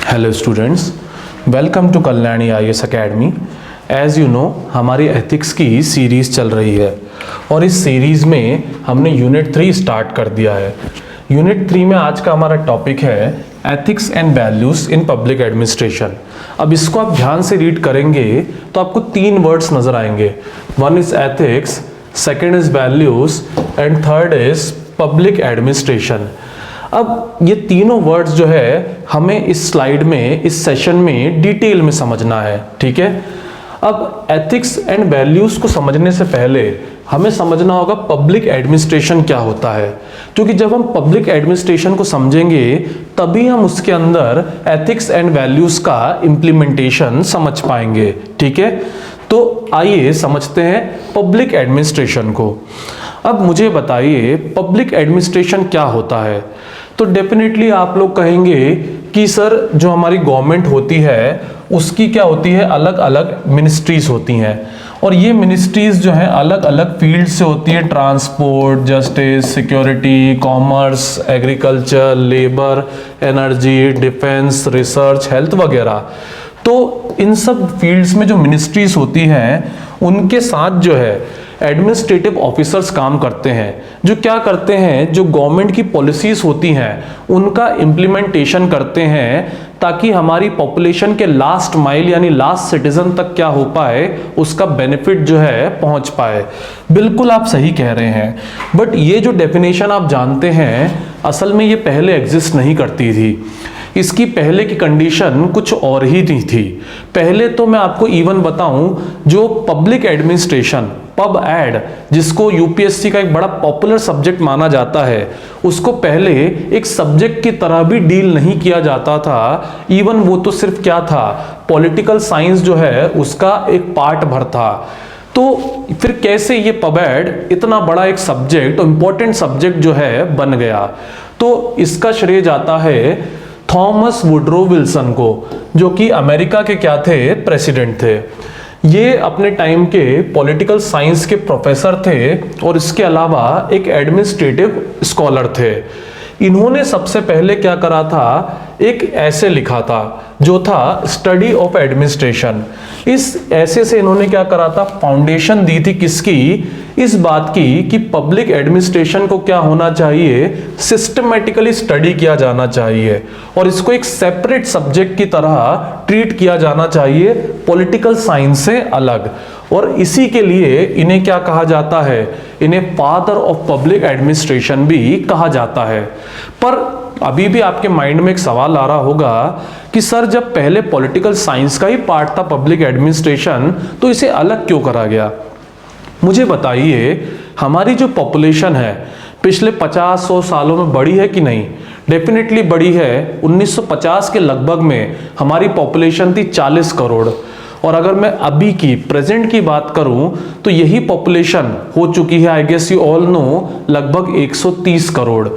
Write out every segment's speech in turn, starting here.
Hello students, welcome to Kalyani IAS academy. As you know, हमारी ethics की series चल रही है और इस सीरीज़ में हमने यूनिट 3 स्टार्ट कर दिया है। यूनिट 3 में आज का हमारा टॉपिक है ethics and values in public administration. अब इसको आप ध्यान से रीड करेंगे तो आपको 3 वर्ड्स नज़र आएंगे। One is ethics, second is values and third is public administration. अब ये तीनों वर्ड्स जो है हमें इस स्लाइड में, इस सेशन में डिटेल में समझना है, ठीक है। अब एथिक्स एंड वैल्यूज को समझने से पहले हमें समझना होगा पब्लिक एडमिनिस्ट्रेशन क्या होता है, क्योंकि जब हम पब्लिक एडमिनिस्ट्रेशन को समझेंगे तभी हम उसके अंदर एथिक्स एंड वैल्यूज का इम्प्लीमेंटेशन समझ पाएंगे, ठीक है। तो आइए समझते हैं पब्लिक एडमिनिस्ट्रेशन को। अब मुझे बताइए पब्लिक एडमिनिस्ट्रेशन क्या होता है। तो डेफिनेटली आप लोग कहेंगे कि सर जो हमारी गवर्नमेंट होती है उसकी क्या होती है, अलग अलग मिनिस्ट्रीज होती हैं और ये मिनिस्ट्रीज जो हैं अलग अलग फील्ड से होती है। Transport, justice, security, commerce, agriculture, labour, energy, defence, research, health वगैरह। तो इन सब फील्ड्स में जो मिनिस्ट्रीज होती हैं उनके साथ जो है एडमिनिस्ट्रेटिव ऑफिसर्स काम करते हैं, जो क्या करते हैं, जो गवर्नमेंट की पॉलिसीज होती हैं उनका इम्प्लीमेंटेशन करते हैं ताकि हमारी पॉपुलेशन के लास्ट माइल यानी लास्ट सिटीजन तक क्या हो पाए, उसका बेनिफिट जो है पहुंच पाए। बिल्कुल आप सही कह रहे हैं, बट ये जो डेफिनेशन आप जानते हैं असल में ये पहले एग्जिस्ट नहीं करती थी। इसकी पहले की कंडीशन कुछ और ही नहीं थी। पहले तो मैं आपको इवन बताऊं, जो पब्लिक एडमिनिस्ट्रेशन पब एड, जिसको यूपीएससी का एक बड़ा पॉपुलर सब्जेक्ट माना जाता है, उसको पहले एक सब्जेक्ट की तरह भी डील नहीं किया जाता था। इवन वो तो सिर्फ क्या था, पॉलिटिकल साइंस जो है उसका एक पार्ट भर था। तो फिर कैसे ये पब एड इतना बड़ा एक सब्जेक्ट, इंपॉर्टेंट सब्जेक्ट जो है बन गया। तो इसका श्रेय जाता है थॉमस वुडरो विल्सन को, जो कि अमेरिका के क्या थे, प्रेसिडेंट थे। ये अपने टाइम के पॉलिटिकल साइंस के प्रोफेसर थे और इसके अलावा एक एडमिनिस्ट्रेटिव स्कॉलर थे। इन्होंने सबसे पहले क्या करा था, एक ऐसे लिखा था जो था स्टडी ऑफ एडमिनिस्ट्रेशन। इस ऐसे से इन्होंने क्या करा था, फाउंडेशन दी थी किसकी, इस बात की कि पब्लिक एडमिनिस्ट्रेशन को क्या होना चाहिए, सिस्टमेटिकली स्टडी किया जाना चाहिए और इसको एक सेपरेट सब्जेक्ट की तरह ट्रीट किया जाना चाहिए, पॉलिटिकल साइंस से अलग। और इसी के लिए इन्हें क्या कहा जाता है, इन्हें फादर ऑफ पब्लिक एडमिनिस्ट्रेशन भी कहा जाता है। पर अभी भी आपके माइंड में एक सवाल आ रहा होगा कि सर जब पहले पॉलिटिकल साइंस का ही पार्ट था पब्लिक एडमिनिस्ट्रेशन, तो इसे अलग क्यों करा गया। मुझे बताइए हमारी जो पॉपुलेशन है पिछले 50-100 सालों में बढ़ी है कि नहीं। डेफिनेटली बढ़ी है। 1950 के लगभग में हमारी पॉपुलेशन थी 40 करोड़ और अगर मैं अभी की प्रेजेंट की बात करूं तो यही पॉपुलेशन हो चुकी है, I guess you all know, लगभग 130 करोड़।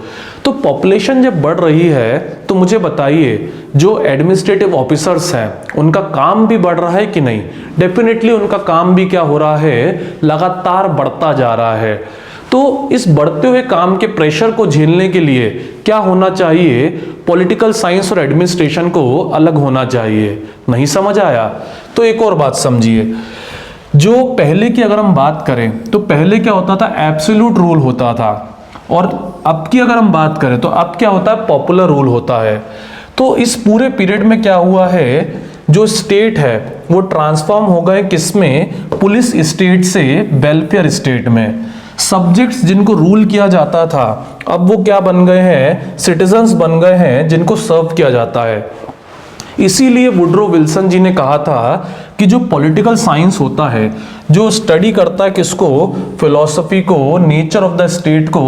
तो पॉपुलेशन जब बढ़ रही है तो मुझे बताइए जो एडमिनिस्ट्रेटिव ऑफिसर्स हैं उनका काम भी बढ़ रहा है कि नहीं। डेफिनेटली उनका काम भी क्या हो रहा है, लगातार बढ़ता जा रहा है। तो इस बढ़ते हुए काम के प्रेशर को झेलने के लिए क्या होना चाहिए, पॉलिटिकल साइंस और एडमिनिस्ट्रेशन को अलग होना चाहिए। नहीं समझ आया तो एक और बात समझिए। जो पहले की अगर हम बात करें तो पहले क्या होता था, एब्सोल्यूट रूल होता था और अब की अगर हम बात करें तो अब क्या होता है, पॉपुलर रूल होता है। तो इस पूरे पीरियड में क्या हुआ है, जो स्टेट है वो ट्रांसफॉर्म हो गए किसमें, पुलिस स्टेट से वेलफेयर स्टेट में। सब्जेक्ट्स जिनको रूल किया जाता था अब वो क्या बन गए हैं, सिटीजन्स बन गए हैं जिनको सर्व किया जाता है। इसीलिए वुडरो विल्सन जी ने कहा था कि जो पॉलिटिकल साइंस होता है, जो स्टडी करता है किसको, फिलॉसफी को, नेचर ऑफ द स्टेट को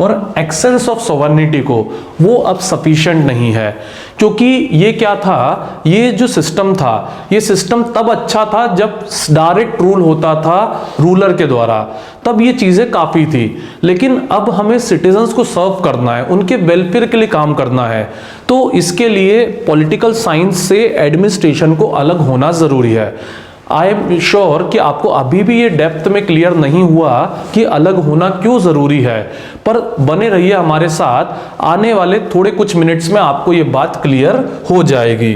और एक्सेंस ऑफ सॉवरेनिटी को, वो अब सफिशिएंट नहीं है। क्योंकि ये क्या था, ये जो सिस्टम था, ये सिस्टम तब अच्छा था जब डायरेक्ट रूल होता था रूलर के द्वारा, तब ये चीजें काफी थी। लेकिन अब हमें सिटीजन्स को सर्व करना है, उनके वेलफेयर के लिए काम करना है, तो इसके लिए पॉलिटिकल साइंस से एडमिनिस्ट्रेशन को अलग होना जरूरी है। आई एम श्योर कि आपको अभी भी ये डेप्थ में क्लियर नहीं हुआ कि अलग होना क्यों जरूरी है, पर बने रहिए हमारे साथ, आने वाले थोड़े कुछ मिनट्स में आपको ये बात क्लियर हो जाएगी।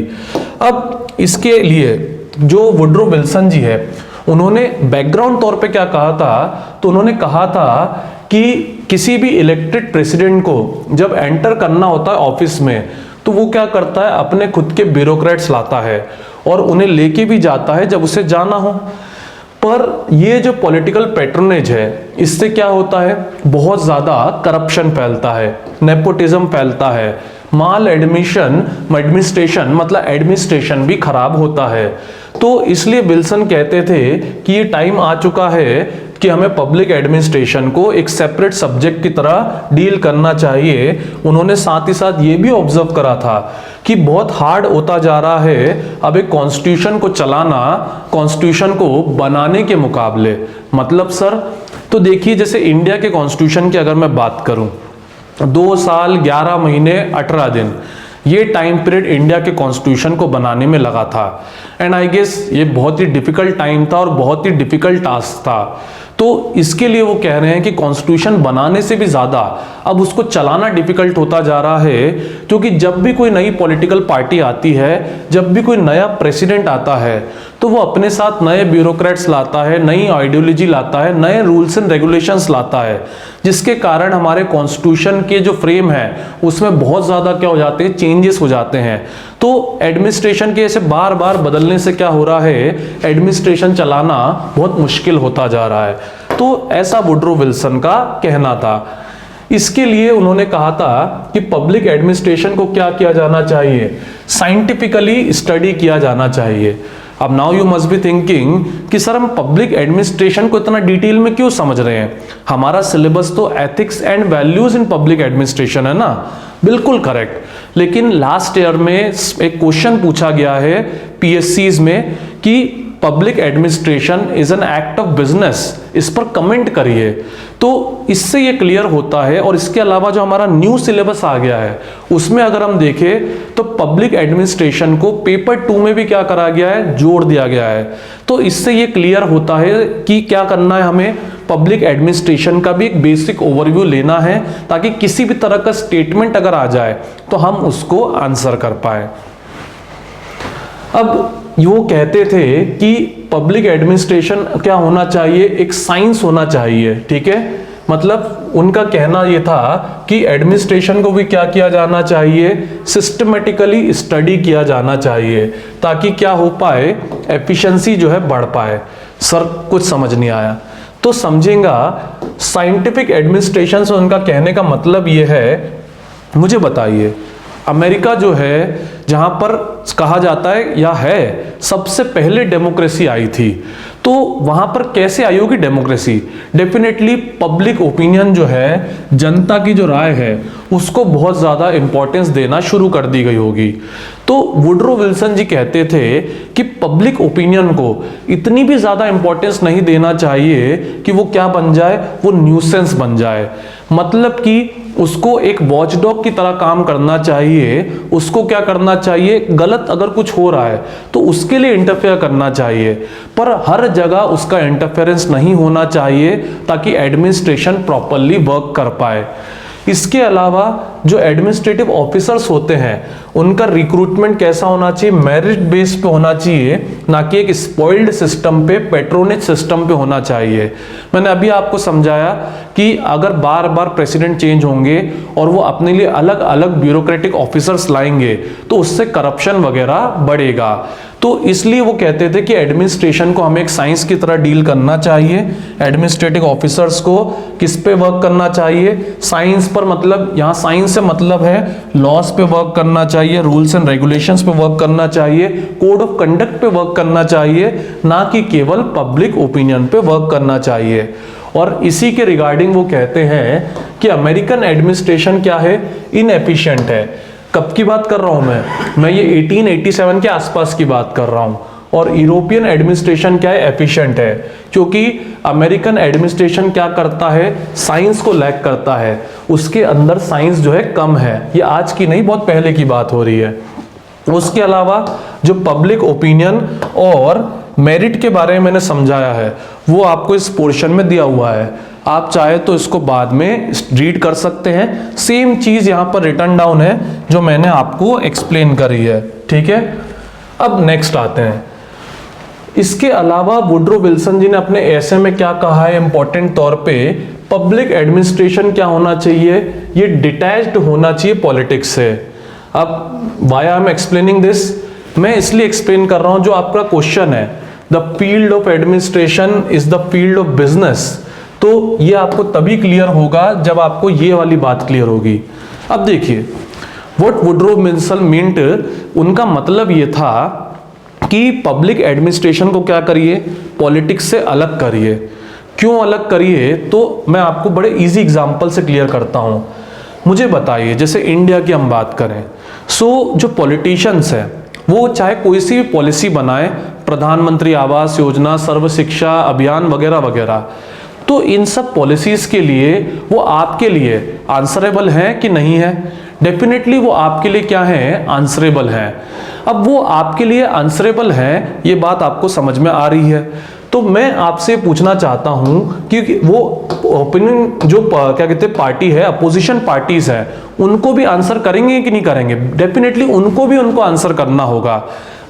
अब इसके लिए जो वुड्रो विल्सन जी है, उन्होंने बैकग्राउंड तौर पे क्या कहा था, तो उन्होंने कहा था कि किसी भी इलेक्टेड प्रेसिडेंट को जब एंटर करना होता है ऑफिस में, तो वो क्या करता है, अपने खुद के ब्यूरोक्रेट्स लाता है और उन्हें लेके भी जाता है जब उसे जाना हो। पर ये जो पॉलिटिकल पैट्रोनेज है, इससे क्या होता है, बहुत ज्यादा करप्शन फैलता है, नेपोटिज्म फैलता है, माल एडमिनिस्ट्रेशन मतलब एडमिनिस्ट्रेशन भी खराब होता है। तो इसलिए विल्सन कहते थे कि ये टाइम आ चुका है कि हमें पब्लिक एडमिनिस्ट्रेशन को एक सेपरेट सब्जेक्ट की तरह डील करना चाहिए। उन्होंने साथ ही साथ ये भी ऑब्जर्व करा था कि बहुत हार्ड होता जा रहा है अब एक कॉन्स्टिट्यूशन को चलाना कॉन्स्टिट्यूशन को बनाने के मुकाबले। मतलब सर, तो देखिए जैसे इंडिया के कॉन्स्टिट्यूशन की अगर मैं बात करूं, 2 साल 11 महीने 18 दिन ये टाइम पीरियड इंडिया के कॉन्स्टिट्यूशन को बनाने में लगा था। एंड आई गेस ये बहुत ही डिफिकल्ट टाइम था और बहुत ही डिफिकल्ट टास्क था। तो इसके लिए वो कह रहे हैं कि कॉन्स्टिट्यूशन बनाने से भी ज्यादा अब उसको चलाना डिफिकल्ट होता जा रहा है, क्योंकि जब भी कोई नई पॉलिटिकल पार्टी आती है, जब भी कोई नया प्रेसिडेंट आता है, तो वो अपने साथ नए ब्यूरोक्रेट्स लाता है, नई आइडियोलॉजी लाता है, नए रूल्स एंड रेगुलेशंस लाता है, जिसके कारण हमारे कॉन्स्टिट्यूशन के जो फ्रेम है उसमें बहुत ज्यादा क्या हो जाते हैं, चेंजेस हो जाते हैं। तो एडमिनिस्ट्रेशन के ऐसे बार बार बदलने से क्या हो रहा है, एडमिनिस्ट्रेशन चलाना बहुत मुश्किल होता जा रहा है। तो ऐसा वुड्रो विल्सन का कहना था। इसके लिए उन्होंने कहा था कि पब्लिक एडमिनिस्ट्रेशन को क्या किया जाना चाहिए, साइंटिफिकली स्टडी किया जाना चाहिए। अब now you must be thinking कि सर हम पब्लिक एडमिनिस्ट्रेशन को इतना डिटेल में क्यों समझ रहे हैं, हमारा सिलेबस तो ethics and values in public administration है ना। बिल्कुल करेक्ट, लेकिन लास्ट ईयर में एक क्वेश्चन पूछा गया है पीएससीज में कि public administration is an act of business, इस पर कमेंट करिए। तो इससे ये क्लियर होता है। और इसके अलावा जो हमारा न्यू सिलेबस आ गया है उसमें अगर हम देखें तो पब्लिक एडमिनिस्ट्रेशन को पेपर 2 में भी क्या करा गया है, जोड़ दिया गया है। तो इससे ये क्लियर होता है कि क्या करना है, हमें पब्लिक एडमिनिस्ट्रेशन का भी एक बेसिक ओवरव्यू लेना है, ताकि किसी भी तरह का स्टेटमेंट अगर आ जाए तो हम उसको आंसर कर पाए। अब वो कहते थे कि पब्लिक एडमिनिस्ट्रेशन क्या होना चाहिए, एक साइंस होना चाहिए, ठीक है। मतलब उनका कहना ये था कि एडमिनिस्ट्रेशन को भी क्या किया जाना चाहिए, सिस्टमेटिकली स्टडी किया जाना चाहिए, ताकि क्या हो पाए, एफिशिएंसी जो है बढ़ पाए। सर कुछ समझ नहीं आया, तो समझेगा साइंटिफिक एडमिनिस्ट्रेशन से उनका कहने का मतलब ये है, मुझे बताइए अमेरिका जो है, जहां पर कहा जाता है या है सबसे पहले डेमोक्रेसी आई थी, तो वहां पर कैसे आई होगी डेमोक्रेसी? डेफिनेटली पब्लिक ओपिनियन जो है, जनता की जो राय है, उसको बहुत ज्यादा इंपॉर्टेंस देना शुरू कर दी गई होगी। तो वुड्रो विल्सन जी कहते थे कि पब्लिक ओपिनियन को इतनी भी ज्यादा इंपॉर्टेंस नहीं देना चाहिए कि वो क्या बन जाए, वो न्यूसेंस बन जाए। मतलब कि उसको एक वॉचडॉग की तरह काम करना चाहिए, उसको क्या करना चाहिए, गलत अगर कुछ हो रहा है तो उसके लिए इंटरफेयर करना चाहिए, पर हर जगह उसका इंटरफेरेंस नहीं होना चाहिए, ताकि एडमिनिस्ट्रेशन प्रॉपरली वर्क कर पाए। इसके अलावा जो एडमिनिस्ट्रेटिव ऑफिसर्स होते हैं उनका रिक्रूटमेंट कैसा होना चाहिए, मेरिट बेस पे होना चाहिए, ना कि एक स्पॉइल्ड सिस्टम पे, पेट्रोनेज सिस्टम पे होना चाहिए। मैंने अभी आपको समझाया कि अगर बार बार प्रेसिडेंट चेंज होंगे और वो अपने लिए अलग अलग ब्यूरोक्रेटिक ऑफिसर्स लाएंगे तो उससे करप्शन वगैरह बढ़ेगा। तो इसलिए वो कहते थे कि एडमिनिस्ट्रेशन को हमें एक साइंस की तरह डील करना चाहिए। एडमिनिस्ट्रेटिव ऑफिसर्स को किस पे वर्क करना चाहिए, साइंस पर, मतलब यहाँ साइंस से मतलब है लॉस पे वर्क करना चाहिए, रूल्स एंड रेगुलेशंस पे वर्क करना चाहिए, कोड ऑफ कंडक्ट पे वर्क करना चाहिए, ना कि केवल पब्लिक ओपिनियन पे वर्क करना चाहिए। और इसी के रिगार्डिंग वो कहते हैं कि अमेरिकन एडमिनिस्ट्रेशन क्या है, इनएफिशिएंट है। कब की बात कर रहा हूं मैं ये 1887 के आसपास की बात कर रहा हूं। और यूरोपियन एडमिनिस्ट्रेशन क्या है, एफिशिएंट है, क्योंकि अमेरिकन एडमिनिस्ट्रेशन क्या करता है, साइंस को लैक करता है, उसके अंदर साइंस जो है कम है। ये आज की नहीं, बहुत पहले की बात हो रही है। उसके अलावा जो पब्लिक ओपिनियन और मेरिट के बारे में मैंने समझाया है, वो आपको इस पोर्शन में दिया हुआ है, आप चाहे तो इसको बाद में रीड कर सकते हैं। सेम चीज यहां पर रिटर्न डाउन है जो मैंने आपको एक्सप्लेन करी है, ठीक है। अब नेक्स्ट आते हैं, इसके अलावा वुड्रो विल्सन जी ने अपने ऐसे में क्या कहा है इंपॉर्टेंट तौर पे, पब्लिक एडमिनिस्ट्रेशन क्या होना चाहिए, ये डिटैच्ड होना चाहिए पॉलिटिक्स से। अब why I am explaining this, मैं इसलिए एक्सप्लेन कर रहा हूं, जो आपका क्वेश्चन है the field of administration is the field of business, तो ये आपको तभी क्लियर होगा जब आपको ये वाली बात क्लियर होगी। अब देखिए व्हाट वुड्रो विल्सन मींट, उनका मतलब ये था कि पब्लिक एडमिनिस्ट्रेशन को क्या करिए, पॉलिटिक्स से अलग करिए। क्यों अलग करिए, तो मैं आपको बड़े इजी एग्जांपल से क्लियर करता हूं। मुझे बताइए, जैसे इंडिया की हम बात करें, सो जो पॉलिटिशियंस हैं वो चाहे कोई सी भी पॉलिसी बनाए, प्रधानमंत्री आवास योजना, सर्व शिक्षा अभियान वगैरह वगैरह, तो इन सब पॉलिसीज के लिए वो आपके लिए आंसरेबल हैं कि नहीं है? डेफिनेटली वो आपके लिए क्या है, आंसरेबल है। अब वो आपके लिए आंसरेबल है, ये बात आपको समझ में आ रही है, तो मैं आपसे पूछना चाहता हूं कि वो ओपिनियन जो क्या कहते हैं पार्टी है, अपोजिशन पार्टीज है, उनको भी आंसर करेंगे कि नहीं करेंगे? डेफिनेटली उनको आंसर करना होगा।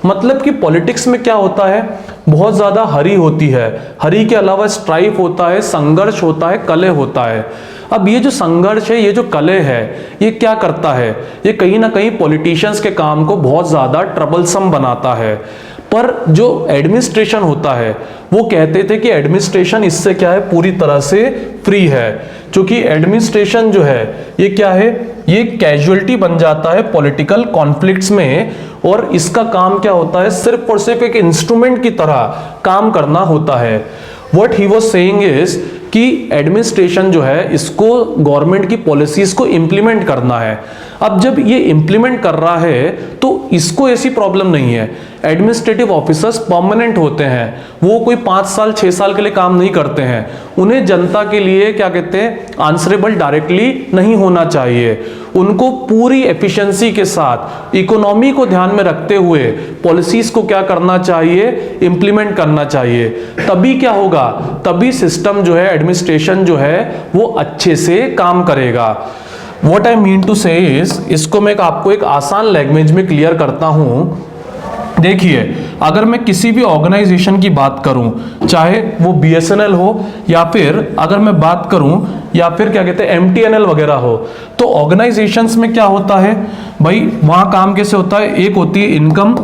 मतलब कि पॉलिटिक्स में क्या होता है, बहुत ज्यादा हरी होती है, हरी के अलावा स्ट्राइफ होता है, संघर्ष होता है, कलह होता है। अब ये जो संघर्ष है, ये जो कलह है, ये क्या करता है, ये कहीं ना कहीं पॉलिटिशियंस के काम को बहुत ज्यादा ट्रबलसम बनाता है। पर जो एडमिनिस्ट्रेशन होता है, वो कहते थे कि एडमिनिस्ट्रेशन इससे क्या है, पूरी तरह से फ्री है, क्योंकि एडमिनिस्ट्रेशन जो है ये क्या है, ये कैजुअलिटी बन जाता है पॉलिटिकल कॉन्फ्लिक्ट्स में, और इसका काम क्या होता है, सिर्फ और सिर्फ एक इंस्ट्रूमेंट की तरह काम करना होता है। What he was saying is कि एडमिनिस्ट्रेशन जो है, इसको गवर्नमेंट की पॉलिसीज को इंप्लीमेंट करना है। अब जब ये इंप्लीमेंट कर रहा है तो इसको ऐसी प्रॉब्लम नहीं है, एडमिनिस्ट्रेटिव ऑफिसर्स परमानेंट होते हैं, वो कोई 5 साल 6 साल के लिए काम नहीं करते हैं, उन्हें जनता के लिए क्या कहते हैं, आंसरेबल डायरेक्टली नहीं होना चाहिए। उनको पूरी एफिशिएंसी के साथ, इकोनॉमी को ध्यान में रखते हुए पॉलिसीज को क्या करना चाहिए, इंप्लीमेंट करना चाहिए। तभी क्या होगा, तभी सिस्टम जो है, एडमिनिस्ट्रेशन जो है, वो अच्छे से काम करेगा। What I mean to say is, इसको मैं आपको एक आसान लैंग्वेज में क्लियर करता हूं। देखिए, अगर मैं किसी भी ऑर्गेनाइजेशन की बात करूं, चाहे वो BSNL हो, या फिर अगर मैं बात करूं, या फिर क्या कहते हैं MTNL वगैरह हो, तो ऑर्गेनाइजेशंस में क्या होता है भाई, वहां काम कैसे होता है, एक होती है इनकम,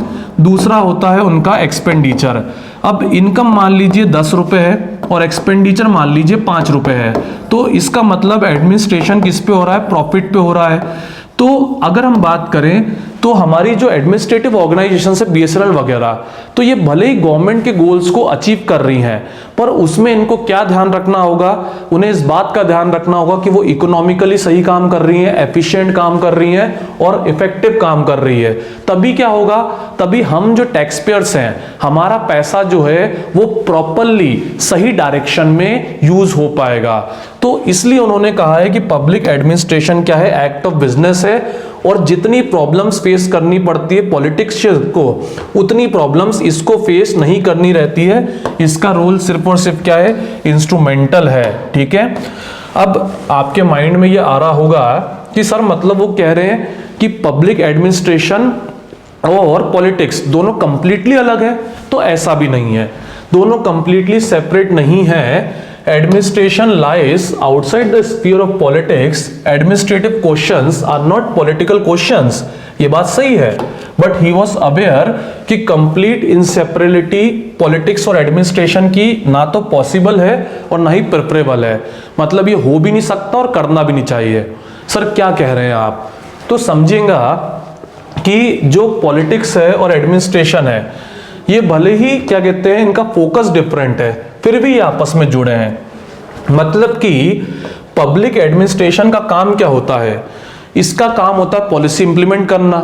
दूसरा होता है उनका एक्सपेंडिचर। अब इनकम मान लीजिए 10 रुपए है और एक्सपेंडिचर मान लीजिए 5 रुपए है, तो इसका मतलब एडमिनिस्ट्रेशन किस पे हो रहा है, प्रॉफिट पे हो रहा है। तो अगर हम बात करें तो हमारी जो एडमिनिस्ट्रेटिव ऑर्गेनाइजेशन है, BSNL वगैरह, तो ये भले ही गवर्नमेंट के गोल्स को अचीव कर रही हैं, पर उसमें इनको क्या ध्यान रखना होगा, उन्हें इस बात का ध्यान रखना होगा कि वो इकोनॉमिकली सही काम कर रही हैं, एफिशिएंट काम कर रही हैं और इफेक्टिव काम कर रही है। तभी क्या होगा, तभी हम जो टैक्स पेयर्स हैं, हमारा पैसा जो है वो प्रॉपरली सही डायरेक्शन में यूज हो पाएगा। तो इसलिए उन्होंने कहा है कि पब्लिक एडमिनिस्ट्रेशन क्या है, एक्ट ऑफ बिजनेस है, और जितनी प्रॉब्लम्स फेस करनी पड़ती है पॉलिटिक्स को, उतनी प्रॉब्लम्स इसको फेस नहीं करनी रहती है। इसका रोल सिर्फ और सिर्फ क्या है, इंस्ट्रूमेंटल है, ठीक है। अब आपके माइंड में ये आ रहा होगा कि सर मतलब वो कह रहे हैं कि पब्लिक एडमिनिस्ट्रेशन और पॉलिटिक्स दोनों कंप्लीटली अलग है, तो ऐसा भी नहीं है, दोनों कंप्लीटली सेपरेट नहीं है। Administration lies outside the sphere of politics. Administrative questions are not political questions. ये बात सही है, but he was aware कि complete inseparability politics और administration की ना तो possible है और ना ही preferable है। मतलब ये हो भी नहीं सकता और करना भी नहीं चाहिए। सर क्या कह रहे हैं आप? तो समझेगा कि जो politics है और administration है, ये भले ही क्या कहते हैं, इनका फोकस डिफरेंट है, फिर भी ये आपस में जुड़े हैं। मतलब कि पब्लिक एडमिनिस्ट्रेशन का काम क्या होता है, इसका काम होता है पॉलिसी इंप्लीमेंट करना।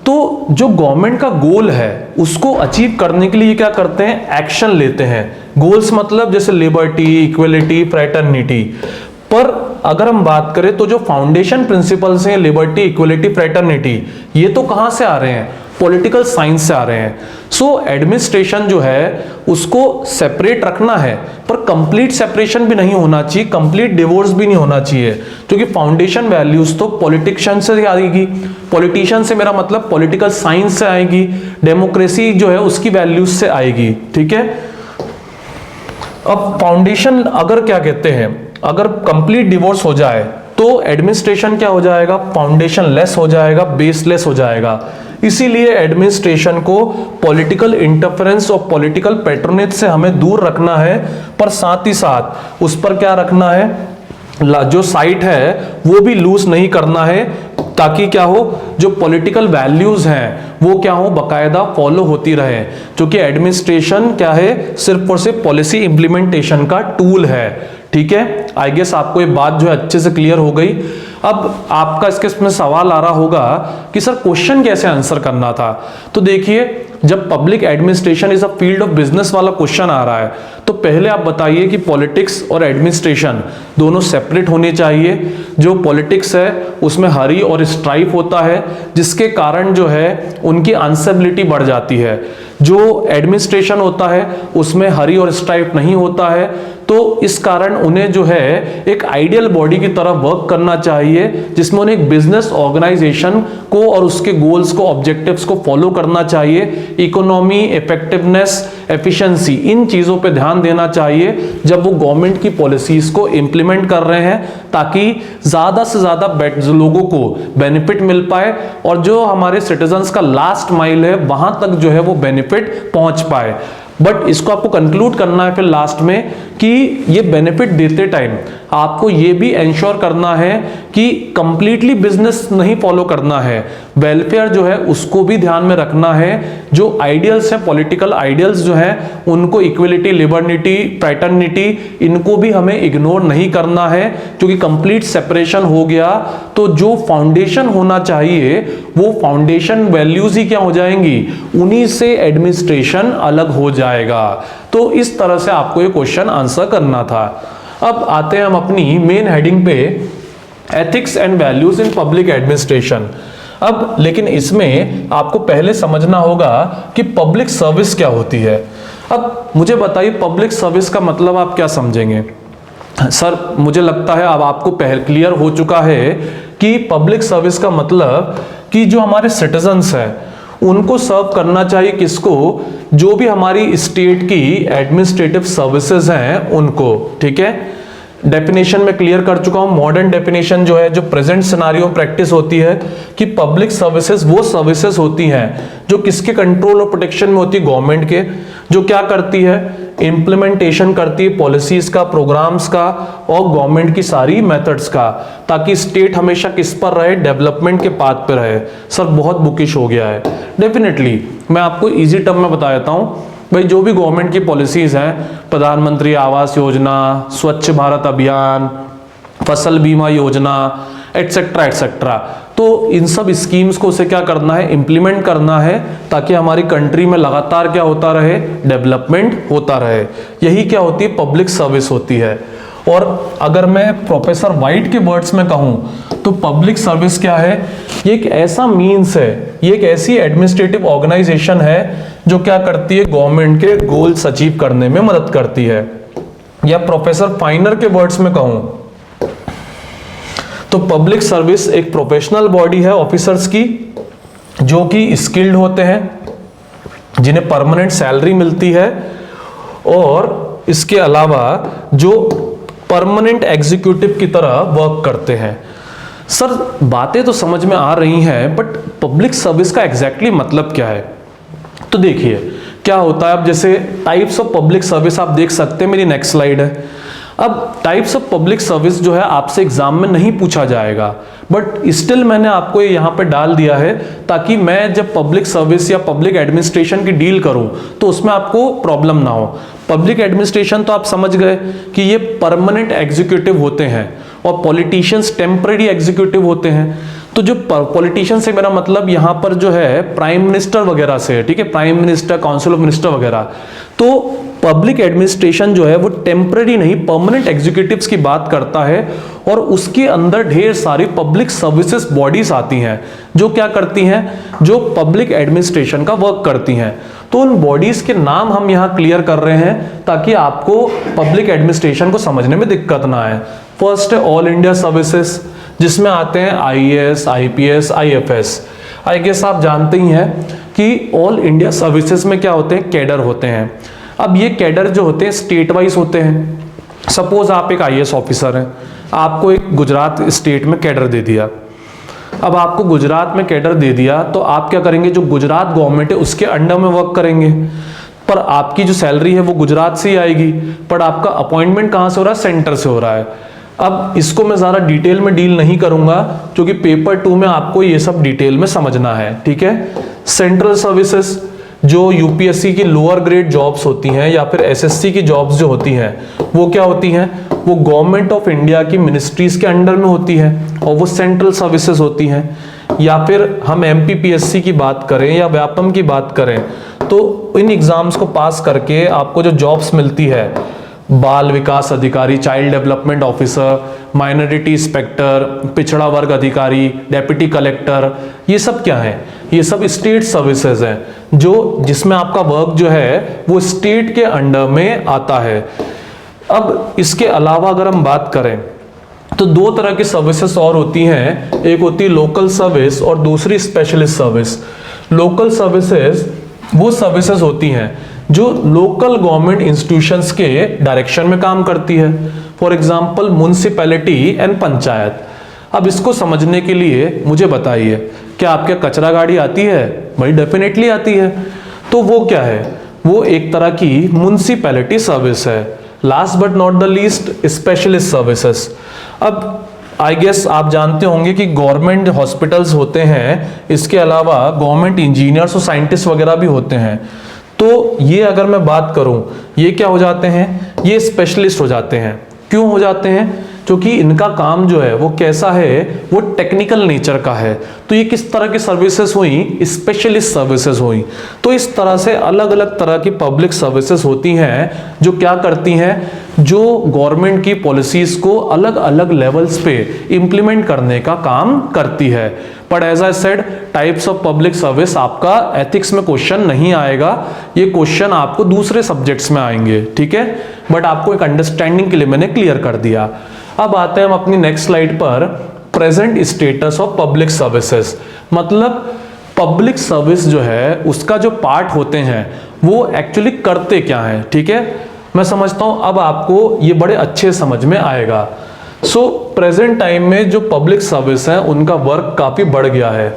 तो जो गवर्नमेंट का गोल है उसको अचीव करने के लिए क्या करते हैं, एक्शन लेते हैं। गोल्स मतलब जैसे लिबर्टी, इक्वलिटी, फ्रेटर्निटी। पर अगर हम बात करें तो जो फाउंडेशन प्रिंसिपल्स हैं, लिबर्टी, इक्वलिटी, फ्रेटर्निटी, ये तो कहां से आ रहे हैं, पॉलिटिकल साइंस से आ रहे हैं। सो एडमिनिस्ट्रेशन जो है उसको सेपरेट रखना है, पर कंप्लीट सेपरेशन भी नहीं होना चाहिए, कंप्लीट डिवोर्स भी नहीं होना चाहिए, क्योंकि फाउंडेशन वैल्यूज तो पॉलिटिशियन से आएगी। पॉलिटिशियन से मेरा मतलब पॉलिटिकल साइंस से आएगी, डेमोक्रेसी जो है उसकी वैल्यूज से आएगी, ठीक है। अब फाउंडेशन अगर क्या कहते हैं, अगर कंप्लीट डिवोर्स हो जाए तो एडमिनिस्ट्रेशन क्या हो जाएगा, फाउंडेशन लेस हो जाएगा, बेसलेस हो जाएगा। इसीलिए एडमिनिस्ट्रेशन को पॉलिटिकल इंटरफेरेंस और पॉलिटिकल पैट्रोनेज से हमें दूर रखना है, पर साथ ही साथ उस पर क्या रखना है, जो साइट है वो भी लूज नहीं करना है, ताकि क्या हो, जो पॉलिटिकल वैल्यूज हैं वो क्या हो, बकायदा फॉलो होती रहे। क्योंकि एडमिनिस्ट्रेशन क्या है, सिर्फ और सिर्फ पॉलिसी इंप्लीमेंटेशन का टूल है, ठीक है। आई गेस आपको ये बात जो है अच्छे से क्लियर हो गई। अब आपका इसमें सवाल आ रहा होगा कि सर क्वेश्चन कैसे आंसर करना था। तो देखिए, जब public administration is a field of business वाला क्वेश्चन आ रहा है, तो पहले आप बताइए कि पॉलिटिक्स और एडमिनिस्ट्रेशन दोनों सेपरेट होने चाहिए। जो पॉलिटिक्स है उसमें हरी और स्ट्राइफ होता है, जिसके कारण जो है उनकी आंसरेबिलिटी बढ़ जाती है। जो एडमिनिस्ट्रेशन होता है उसमें हरी और स्ट्राइफ नहीं होता है, तो इस कारण उन्हें जो है एक आइडियल बॉडी की तरह वर्क करना चाहिए, जिसमें उन्हें एक बिजनेस ऑर्गेनाइजेशन को और उसके गोल्स को, ऑब्जेक्टिव्स को फॉलो करना चाहिए। इकोनॉमी, इफेक्टिवनेस, एफिशिएंसी, इन चीजों पे ध्यान देना चाहिए जब वो गवर्नमेंट की पॉलिसीज को इंप्लीमेंट कर रहे हैं, ताकि ज्यादा से ज्यादा लोगों को बेनिफिट मिल पाए और जो हमारे सिटीजन्स का लास्ट माइल है वहां तक जो है वो बेनिफिट पहुंच पाए। बट इसको आपको कंक्लूड करना है फिर लास्ट में कि ये बेनिफिट देते टाइम आपको ये भी इंश्योर करना है कि कंप्लीटली बिजनेस नहीं फॉलो करना है, वेलफेयर जो है उसको भी ध्यान में रखना है। जो आइडियल्स हैं, पॉलिटिकल आइडियल्स जो हैं, उनको इक्वलिटी, लिबर्टी, फ्रैटर्निटी, इनको भी हमें इग्नोर नहीं करना है, क्योंकि कंप्लीट सेपरेशन हो गया तो जो फाउंडेशन होना चाहिए वो फाउंडेशन वैल्यूज ही क्या हो जाएंगी, उन्हीं से एडमिनिस्ट्रेशन अलग हो जाएगा। तो इस तरह से आपको ये क्वेश्चन आंसर करना था। अब आते हैं हम अपनी मेन हेडिंग पे, ethics and values in public administration. अब लेकिन इसमें आपको पहले समझना होगा कि पब्लिक सर्विस क्या होती है। अब मुझे बताइए पब्लिक सर्विस का मतलब आप क्या समझेंगे। सर मुझे लगता है अब आपको क्लियर हो चुका है कि पब्लिक सर्विस का मतलब कि जो हमारे सिटीजन्स हैं उनको सर्व करना चाहिए, किसको, जो भी हमारी स्टेट की एडमिनिस्ट्रेटिव सर्विसेज हैं उनको, ठीक है। डेफिनेशन में क्लियर कर चुका हूं। मॉडर्न डेफिनेशन जो है, जो प्रेजेंट सिनारियो प्रैक्टिस होती है कि पब्लिक सर्विसेज वो सर्विसेज होती हैं जो किसके कंट्रोल और प्रोटेक्शन में होती है, गवर्नमेंट के, जो क्या करती है, इंप्लीमेंटेशन करती है पॉलिसीज का, प्रोग्राम्स का और गवर्नमेंट की सारी मेथड्स का, ताकि स्टेट हमेशा किस पर रहे, डेवलपमेंट के पाथ पर रहे। सर बहुत बुकिश हो गया है। डेफिनेटली मैं आपको इजी टर्म में बता देता हूं भाई, जो भी गवर्नमेंट की पॉलिसीज हैं, प्रधानमंत्री आवास योजना, स्वच्छ भारत अभियान, फसल बीमा योजना, एटसेट्रा एटसेट्रा, तो इन सब स्कीम्स को उसे क्या करना है, इंप्लीमेंट करना है, ताकि हमारी कंट्री में लगातार क्या होता रहे, डेवलपमेंट होता रहे। यही क्या होती है, पब्लिक सर्विस होती है। और अगर मैं प्रोफेसर वाइट के वर्ड्स में कहूं तो पब्लिक सर्विस क्या है, ये एक ऐसा मीन्स है, ये एक ऐसी एडमिनिस्ट्रेटिव ऑर्गेनाइजेशन है जो क्या करती है, गवर्नमेंट के गोल्स अचीव करने में मदद करती है। या प्रोफेसर फाइनर के वर्ड्स में कहूं तो पब्लिक सर्विस एक प्रोफेशनल बॉडी है ऑफिसर्स की, जो कि स्किल्ड होते हैं, जिन्हें परमानेंट सैलरी मिलती है, और इसके अलावा जो परमानेंट एग्जीक्यूटिव की तरह वर्क करते हैं। सर बातें तो समझ में आ रही हैं, बट पब्लिक सर्विस का एग्जैक्टली मतलब क्या है। तो देखिए क्या होता है, अब जैसे टाइप्स ऑफ पब्लिक सर्विस आप देख सकते हैं, मेरी नेक्स्ट स्लाइड है। अब टाइप्स ऑफ पब्लिक सर्विस जो है आपसे एग्जाम में नहीं पूछा जाएगा, बट स्टिल मैंने आपको ये यहाँ पे डाल दिया है, ताकि मैं जब पब्लिक सर्विस या पब्लिक एडमिनिस्ट्रेशन की डील करूं तो उसमें आपको प्रॉब्लम ना हो। पब्लिक एडमिनिस्ट्रेशन तो आप समझ गए कि ये परमानेंट एग्जीक्यूटिव होते हैं और पॉलिटिशियंस टेम्पररी एग्जीक्यूटिव होते हैं। तो जो पॉलिटिशियन से मेरा मतलब यहाँ पर जो है प्राइम मिनिस्टर वगैरह से है, ठीक है, prime minister, council of minister वगैरह। तो पब्लिक एडमिनिस्ट्रेशन जो है वो टेम्पररी नहीं परमानेंट एग्जीक्यूटिव्स की बात करता है, और उसके अंदर ढेर सारी पब्लिक सर्विसेज बॉडीज आती हैं जो क्या करती हैं, जो पब्लिक एडमिनिस्ट्रेशन का वर्क करती हैं। तो उन बॉडीज के नाम हम यहाँ क्लियर कर रहे हैं ताकि आपको पब्लिक एडमिनिस्ट्रेशन को समझने में दिक्कत ना आए। फर्स्ट है ऑल इंडिया सर्विसेज, जिसमें आते हैं IAS, IPS, IFS. I guess आप जानते ही हैं कि ऑल इंडिया सर्विसेज में क्या होते हैं, कैडर होते हैं। अब ये कैडर जो होते हैं स्टेट वाइज होते हैं। सपोज आप एक आईएएस ऑफिसर हैं, आपको एक गुजरात स्टेट में कैडर दे दिया। अब आपको गुजरात में कैडर दे दिया तो आप क्या करेंगे, जो गुजरात गवर्नमेंट है उसके अंडर में वर्क करेंगे, पर आपकी जो सैलरी है वो गुजरात से ही आएगी, पर आपका अपॉइंटमेंट कहाँ से हो रहा है, सेंटर से हो रहा है। अब इसको मैं ज़्यादा डिटेल में डील नहीं करूंगा क्योंकि पेपर 2 में आपको ये सब डिटेल में समझना है, ठीक है। सेंट्रल सर्विसेज जो यूपीएससी की लोअर ग्रेड जॉब्स होती हैं या फिर एसएससी की जॉब्स जो होती हैं वो क्या होती हैं, वो गवर्नमेंट ऑफ इंडिया की मिनिस्ट्रीज के अंडर में होती है और वो सेंट्रल सर्विसेज होती हैं। या फिर हम एमपीपीएससी की बात करें या व्यापम की बात करें तो इन एग्जाम्स को पास करके आपको जो जॉब्स मिलती है, बाल विकास अधिकारी, child development officer, minority inspector, पिछड़ा वर्ग अधिकारी, डेप्यूटी कलेक्टर, ये सब क्या है, ये सब स्टेट सर्विसेज हैं जो जिसमें आपका वर्क जो है वो स्टेट के अंडर में आता है। अब इसके अलावा अगर हम बात करें तो दो तरह की सर्विसेज और होती हैं, एक होती है लोकल सर्विस और दूसरी स्पेशलिस्ट सर्विस। लोकल सर्विसेज वो सर्विसेज होती हैं जो लोकल गवर्नमेंट इंस्टीट्यूशंस के डायरेक्शन में काम करती है, for example municipality and panchayat. अब इसको समझने के लिए मुझे बताइए, क्या आपके कचरा गाड़ी आती है? भाई डेफिनेटली आती है। तो वो क्या है, वो एक तरह की म्युनिसिपैलिटी सर्विस है। Last but not the least specialist services. अब आई गेस आप जानते होंगे कि गवर्नमेंट हॉस्पिटल्स होते हैं, इसके अलावा गवर्नमेंट इंजीनियर्स और साइंटिस्ट वगैरह भी होते हैं। तो ये अगर मैं बात करूं, ये क्या हो जाते हैं, ये स्पेशलिस्ट हो जाते हैं। क्यों हो जाते हैं? क्योंकि इनका काम जो है वो कैसा है, वो टेक्निकल नेचर का है। तो ये किस तरह की सर्विसेज हुई, स्पेशलिस्ट सर्विसेज हुई। तो इस तरह से अलग अलग तरह की पब्लिक सर्विसेज होती हैं जो क्या करती हैं, जो गवर्नमेंट की पॉलिसीज को अलग अलग लेवल्स पे इंप्लीमेंट करने का काम करती है। But as I said, types of public service आपका एथिक्स में क्वेश्चन नहीं आएगा, ये क्वेश्चन आपको दूसरे सब्जेक्ट्स में आएंगे, ठीक है। बट आपको एक अंडरस्टैंडिंग के लिए मैंने क्लियर कर दिया। अब आते हैं हम अपनी नेक्स्ट स्लाइड पर, present status of public services. मतलब पब्लिक सर्विस जो है उसका जो पार्ट होते हैं वो एक्चुअली करते क्या है, ठीक है। मैं समझता हूं अब आपको ये बड़े अच्छे समझ में आएगा। सो प्रेजेंट टाइम में जो पब्लिक सर्विस है उनका वर्क काफी बढ़ गया है,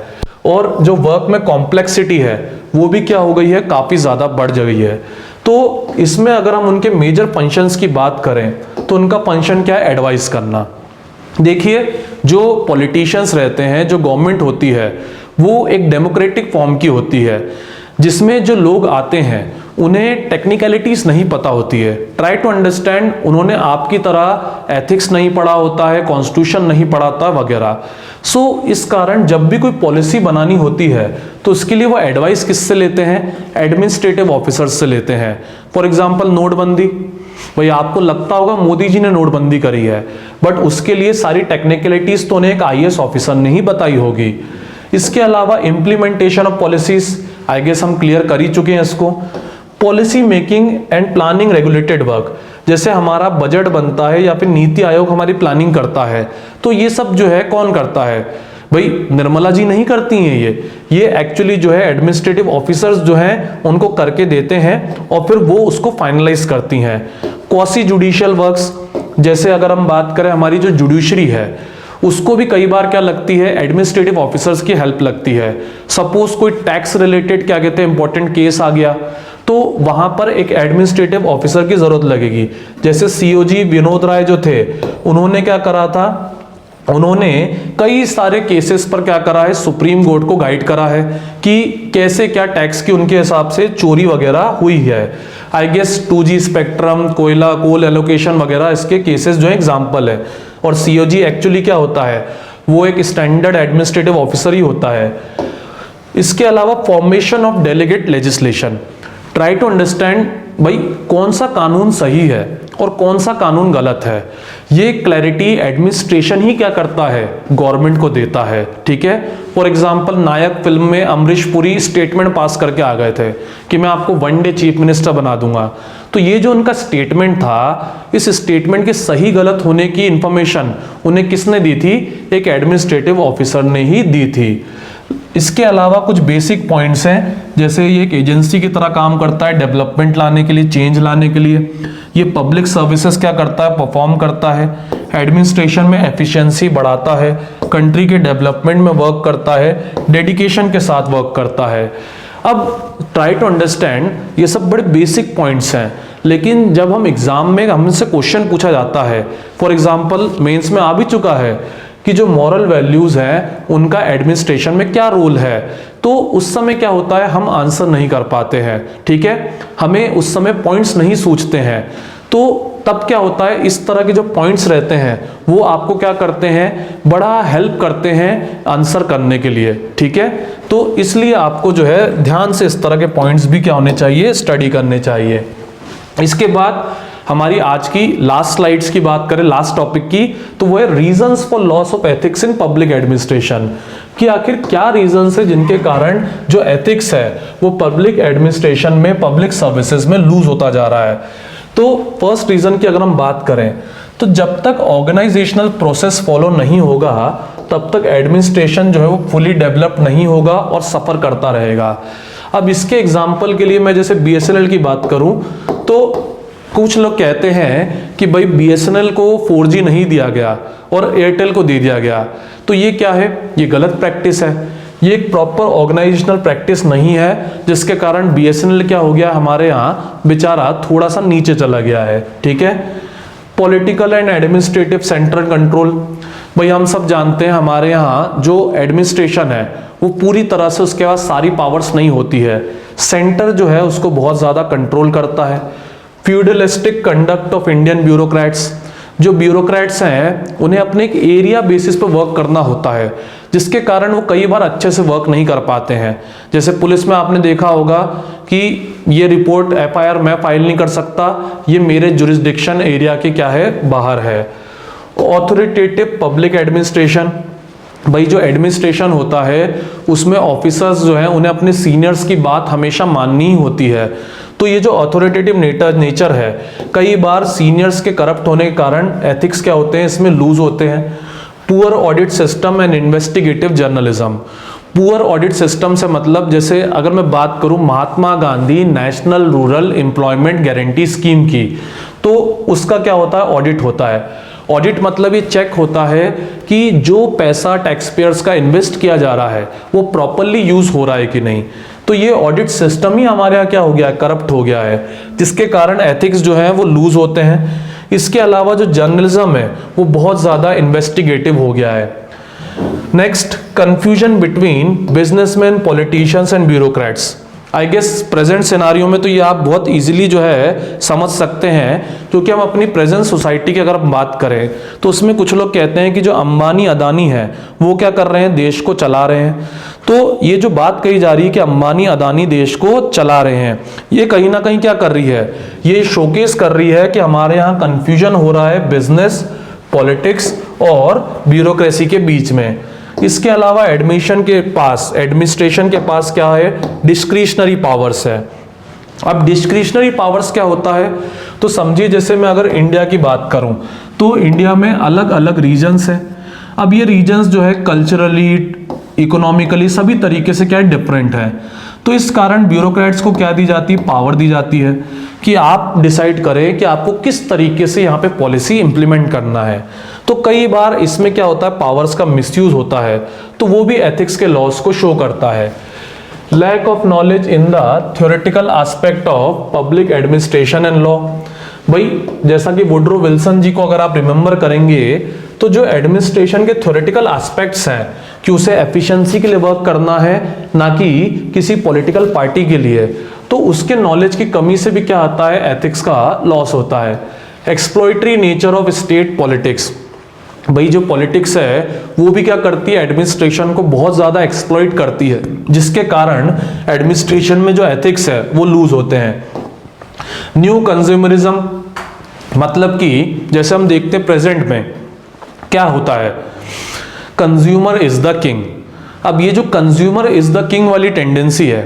और जो वर्क में कॉम्प्लेक्सिटी है वो भी क्या हो गई है, काफी ज्यादा बढ़ गई है। तो इसमें अगर हम उनके मेजर फंक्शंस की बात करें तो उनका फंक्शन क्या है, एडवाइस करना। देखिए, जो पॉलिटिशियंस रहते हैं, जो गवर्नमेंट होती है वो एक डेमोक्रेटिक फॉर्म की होती है, जिसमें जो लोग आते हैं उन्हें टेक्निकलिटीज नहीं पता होती है। ट्राई टू अंडरस्टैंड, उन्होंने आपकी तरह एथिक्स नहीं पढ़ा होता है, कॉन्स्टिट्यूशन नहीं पढ़ा था वगैरह। सो इस कारण जब भी कोई पॉलिसी बनानी होती है तो उसके लिए वो एडवाइस किससे लेते हैं, एडमिनिस्ट्रेटिव ऑफिसर्स से लेते हैं। फॉर एग्जाम्पल नोटबंदी, भाई आपको लगता होगा मोदी जी ने नोटबंदी करी है, बट उसके लिए सारी टेक्निकलिटीज तो उन्हें एक आईएएस ऑफिसर ने ही बताई होगी। इसके अलावा implementation of policies, I guess हम क्लियर कर ही चुके हैं इसको। Policy making and planning regulated work, जैसे हमारा बजट बनता है या फिर नीति आयोग हमारी प्लानिंग करता है, तो ये सब जो है कौन करता है, भाई निर्मला जी नहीं करती हैं ये एक्चुअली जो है एडमिनिस्ट्रेटिव ऑफिसर्स जो हैं उनको करके देते हैं और फिर वो उसको फाइनलाइज करती हैं। क्वासी जुडिशियल वर्क्स, जैसे अगर हम बात करें हमारी जो जुडिशरी है उसको भी कई बार क्या लगती है, एडमिनिस्ट्रेटिव ऑफिसर्स की हेल्प लगती है। सपोज कोई टैक्स रिलेटेड क्या कहते हैं इंपॉर्टेंट केस आ गया तो वहां पर एक एडमिनिस्ट्रेटिव ऑफिसर की जरूरत लगेगी। जैसे सीओजी विनोद राय जो थे, उन्होंने क्या करा था, उन्होंने कई सारे केसेस पर क्या करा है, सुप्रीम कोर्ट को गाइड करा है कि कैसे क्या टैक्स की उनके हिसाब से चोरी वगैरह हुई है। आई गेस 2G स्पेक्ट्रम, कोयला, कोल एलोकेशन वगैरह इसके केसेस जो है एग्जाम्पल है। और सीओजी एक्चुअली क्या होता है, वो एक स्टैंडर्ड एडमिनिस्ट्रेटिव ऑफिसर ही होता है। इसके अलावा formation of delegate legislation, try to understand भाई कौन सा कानून सही है और कौन सा कानून गलत है। ये क्लैरिटी एडमिनिस्ट्रेशन ही क्या करता है, गवर्नमेंट को देता है। ठीक है, फॉर एग्जांपल नायक फिल्म में अमरीश पुरी स्टेटमेंट पास करके आ गए थे कि मैं आपको वन डे चीफ मिनिस्टर बना दूंगा। तो ये जो उनका स्टेटमेंट था, इस स्टेटमेंट के सही गलत होने की इंफॉर्मेशन उन्हें किसने दी थी, एक एडमिनिस्ट्रेटिव ऑफिसर ने ही दी थी। इसके अलावा कुछ बेसिक पॉइंट्स हैं, जैसे ये एक एजेंसी की तरह काम करता है डेवलपमेंट लाने के लिए, चेंज लाने के लिए। ये पब्लिक सर्विसेज क्या करता है, परफॉर्म करता है। एडमिनिस्ट्रेशन में एफिशिएंसी बढ़ाता है, कंट्री के डेवलपमेंट में वर्क करता है, डेडिकेशन के साथ वर्क करता है। अब ट्राई टू अंडरस्टैंड, ये सब बड़े बेसिक पॉइंट्स हैं, लेकिन जब हम एग्जाम में हमसे क्वेश्चन पूछा जाता है, फॉर एग्जाम्पल मेंस में आ भी चुका है कि जो मॉरल वैल्यूज हैं उनका एडमिनिस्ट्रेशन में क्या रोल है, तो उस समय क्या होता है, हम आंसर नहीं कर पाते हैं। ठीक है, हमें उस समय पॉइंट्स नहीं सूझते हैं, तो तब क्या होता है, इस तरह के जो पॉइंट्स रहते हैं वो आपको क्या करते हैं, बड़ा हेल्प करते हैं आंसर करने के लिए। ठीक है, तो इसलिए आपको जो है ध्यान से इस तरह के पॉइंट्स भी क्या होने चाहिए, स्टडी करने चाहिए। इसके बाद हमारी आज की लास्ट स्लाइड्स की बात करें, लास्ट टॉपिक की, तो वो है reasons for loss of ethics in public administration, कि आखिर क्या रीजंस है जिनके कारण जो एथिक्स है वो पब्लिक एडमिनिस्ट्रेशन में, पब्लिक सर्विसेज में लूज होता जा रहा है। तो फर्स्ट रीजन की अगर हम बात करें, तो जब तक ऑर्गेनाइजेशनल प्रोसेस फॉलो नहीं होगा तब तक एडमिनिस्ट्रेशन जो है वो फुली डेवलप नहीं होगा और सफर करता रहेगा। अब इसके एग्जाम्पल के लिए मैं जैसे BSNL की बात करूं, तो कुछ लोग कहते हैं कि भाई BSNL को 4G नहीं दिया गया और एयरटेल को दे दिया गया, तो ये क्या है, ये गलत प्रैक्टिस है। ये एक प्रॉपर ऑर्गेनाइजेशनल प्रैक्टिस नहीं है, जिसके कारण BSNL क्या हो गया, हमारे यहाँ बेचारा थोड़ा सा नीचे चला गया है। ठीक है, political and administrative central control, भाई हम सब जानते हैं हमारे यहाँ जो एडमिनिस्ट्रेशन है वो पूरी तरह से उसके पास सारी पावर्स नहीं होती है, सेंटर जो है उसको बहुत ज़्यादा कंट्रोल करता है। Feudalistic conduct of Indian bureaucrats, जो ब्यूरोक्रेट्स हैं उन्हें अपने एक एरिया बेसिस पर वर्क करना होता है, जिसके कारण वो कई बार अच्छे से वर्क नहीं कर पाते हैं। जैसे पुलिस में आपने देखा होगा कि ये रिपोर्ट FIR मैं फाइल नहीं कर सकता, ये मेरे जुरिस्डिक्शन एरिया के क्या है, बाहर है। ऑथोरिटेटिव पब्लिक एडमिनिस्ट्रेशन, भाई जो एडमिनिस्ट्रेशन होता है उसमें ऑफिसर्स जो हैं उन्हें अपने सीनियर्स की बात हमेशा माननी ही होती है। तो ये जो ऑथोरिटेटिव नेचर है, कई बार सीनियर्स के करप्ट होने के कारण एथिक्स क्या होते हैं, इसमें लूज होते हैं। Poor audit system and investigative journalism, poor audit system से मतलब जैसे अगर मैं बात करूं Mahatma Gandhi national rural employment guarantee scheme की, तो उसका क्या होता है, ऑडिट होता है। ऑडिट मतलब ये चेक होता है कि जो पैसा टैक्स पेयर्स का इन्वेस्ट किया जा रहा है वो प्रॉपरली यूज हो रहा है कि नहीं। तो ये ऑडिट सिस्टम ही हमारे यहाँ क्या हो गया है, करप्ट हो गया है, जिसके कारण एथिक्स जो है वो लूज होते हैं। इसके अलावा जो जर्नलिज्म है वो बहुत ज्यादा इन्वेस्टिगेटिव हो गया है। Next, confusion between businessman, politicians and bureaucrats. I guess present scenario में तो ये आप बहुत इजीली जो है समझ सकते हैं, क्योंकि हम अपनी प्रेजेंट सोसाइटी की अगर बात करें तो उसमें कुछ लोग कहते हैं कि जो अंबानी अदानी है वो क्या कर रहे हैं, देश को चला रहे हैं। तो ये जो बात कही जा रही है कि अंबानी अदानी देश को चला रहे हैं, ये कहीं ना कहीं क्या कर रही है, ये शोकेस कर रही है कि हमारे यहाँ कंफ्यूजन हो रहा है बिजनेस, पॉलिटिक्स और ब्यूरोक्रेसी के बीच में। इसके अलावा एडमिनिस्ट्रेशन के पास क्या है, डिस्क्रिशनरी पावर्स है। अब डिस्क्रिशनरी पावर्स क्या होता है, तो समझिए जैसे मैं अगर इंडिया की बात करूं तो इंडिया में अलग अलग रीजन्स हैं। अब ये रीजन्स जो है कल्चरली, इकोनॉमिकली सभी तरीके से क्या है, डिफरेंट है। तो इस कारण ब्यूरोक्रेट्स को क्या दी जाती है, पावर दी जाती है कि आप डिसाइड करें कि आपको किस तरीके से यहाँ पे पॉलिसी इंप्लीमेंट करना है। तो कई बार इसमें क्या होता है, पावर्स का मिसयूज होता है, तो वो भी एथिक्स के लॉस को शो करता है। Lack of knowledge in the theoretical aspect of public administration and law. भाई जैसा कि वुड्रो विल्सन जी को अगर आप रिमेंबर करेंगे, तो जो एडमिनिस्ट्रेशन के थ्योरेटिकल एस्पेक्ट्स हैं कि उसे एफिशिएंसी के लिए वर्क करना है, ना कि किसी पॉलिटिकल पार्टी के लिए, तो उसके नॉलेज की कमी से भी क्या आता है, एथिक्स का लॉस होता है। एक्सप्लॉइटरी नेचर ऑफ स्टेट पॉलिटिक्स, भाई जो पॉलिटिक्स है वो भी क्या करती है, एडमिनिस्ट्रेशन को बहुत ज़्यादा एक्सप्लॉइट करती है, जिसके कारण एडमिनिस्ट्रेशन में जो एथिक्स है वो लूज होते हैं। न्यू कंज्यूमरिज्म मतलब कि जैसे हम देखते हैं प्रेजेंट में क्या होता है, कंज्यूमर इज द किंग। अब ये जो कंज्यूमर इज द किंग वाली टेंडेंसी है,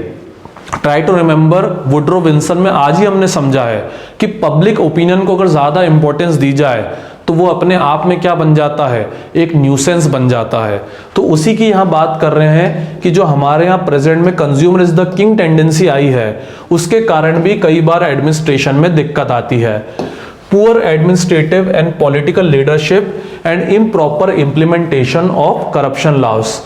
try to remember Woodrow Wilson में आज ही हमने समझा है कि पब्लिक ओपिनियन को अगर ज़्यादा इंपॉर्टेंस दी जाए तो वो अपने आप में क्या बन जाता है, एक न्यूसेंस बन जाता है। तो उसी की यहाँ बात कर रहे हैं कि जो हमारे यहाँ प्रेजेंट में consumer is the king tendency आई है, उसके कारण भी कई बार एडमिनिस्ट्रेशन में दिक्कत आती है। Poor administrative and political leadership and improper implementation of corruption loss,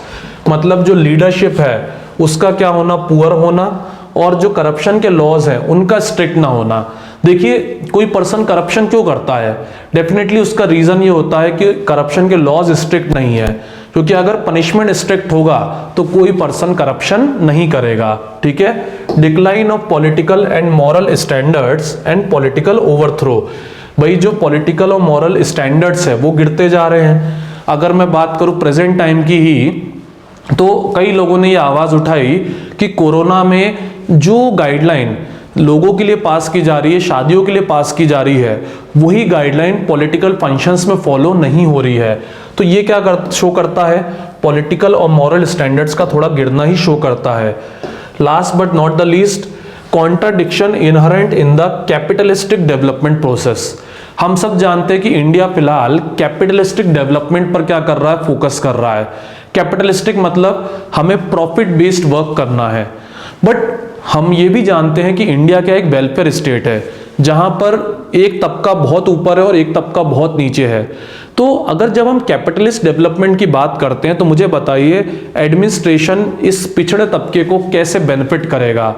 मतलब जो लीडरशिप है उसका क्या होना, पुअर होना, और जो करप्शन के लॉज हैं उनका स्ट्रिक्ट ना होना। देखिए कोई पर्सन करप्शन क्यों करता है, डेफिनेटली उसका रीजन ये होता है कि करप्शन के लॉज स्ट्रिक्ट नहीं है, क्योंकि अगर पनिशमेंट स्ट्रिक्ट होगा तो कोई पर्सन करप्शन नहीं करेगा। ठीक है। Decline of political and moral standards and political overthrow, भाई जो पॉलिटिकल और मॉरल स्टैंडर्ड्स है वो गिरते जा रहे हैं। अगर मैं बात करूं प्रेजेंट टाइम की ही, तो कई लोगों ने ये आवाज उठाई कि कोरोना में जो गाइडलाइन लोगों के लिए पास की जा रही है, शादियों के लिए पास की जा रही है, वही गाइडलाइन पॉलिटिकल फंक्शंस में फॉलो नहीं हो रही है। तो ये क्या शो करता है, पॉलिटिकल और मॉरल स्टैंडर्ड्स का थोड़ा गिरना ही शो करता है। Last but not the least, contradiction inherent in the capitalistic development process. हम सब जानते हैं कि इंडिया फिलहाल कैपिटलिस्टिक डेवलपमेंट पर क्या कर रहा है, फोकस कर रहा है। कैपिटलिस्टिक मतलब हमें प्रॉफिट बेस्ड वर्क करना है, बट हम ये भी जानते हैं कि इंडिया क्या एक वेलफेयर स्टेट है, जहां पर एक तबका बहुत ऊपर है और एक तबका बहुत नीचे है। तो अगर जब हम कैपिटलिस्ट डेवलपमेंट की बात करते हैं तो मुझे बताइए एडमिनिस्ट्रेशन इस पिछड़े तबके को कैसे बेनिफिट करेगा।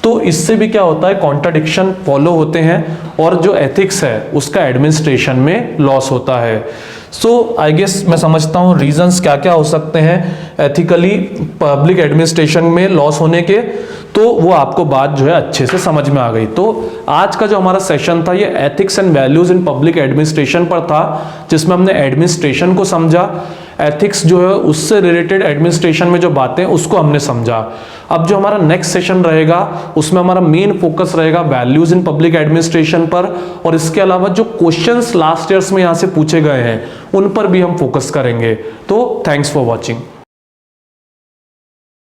तो इससे भी क्या होता है, कॉन्ट्राडिक्शन फॉलो होते हैं और जो एथिक्स है उसका एडमिनिस्ट्रेशन में लॉस होता है। सो आई गेस मैं समझता हूँ रीजंस क्या क्या हो सकते हैं एथिकली पब्लिक एडमिनिस्ट्रेशन में लॉस होने के, तो वो आपको बात जो है अच्छे से समझ में आ गई। तो आज का जो हमारा सेशन था ये ethics and values in public administration पर था, जिसमें हमने एडमिनिस्ट्रेशन को समझा, एथिक्स जो है उससे रिलेटेड एडमिनिस्ट्रेशन में जो बातें उसको हमने समझा। अब जो हमारा नेक्स्ट सेशन रहेगा उसमें हमारा मेन फोकस रहेगा वैल्यूज इन पब्लिक एडमिनिस्ट्रेशन पर, और इसके अलावा जो क्वेश्चंस लास्ट ईयर्स में यहाँ से पूछे गए हैं उन पर भी हम फोकस करेंगे। तो थैंक्स फॉर वॉचिंग।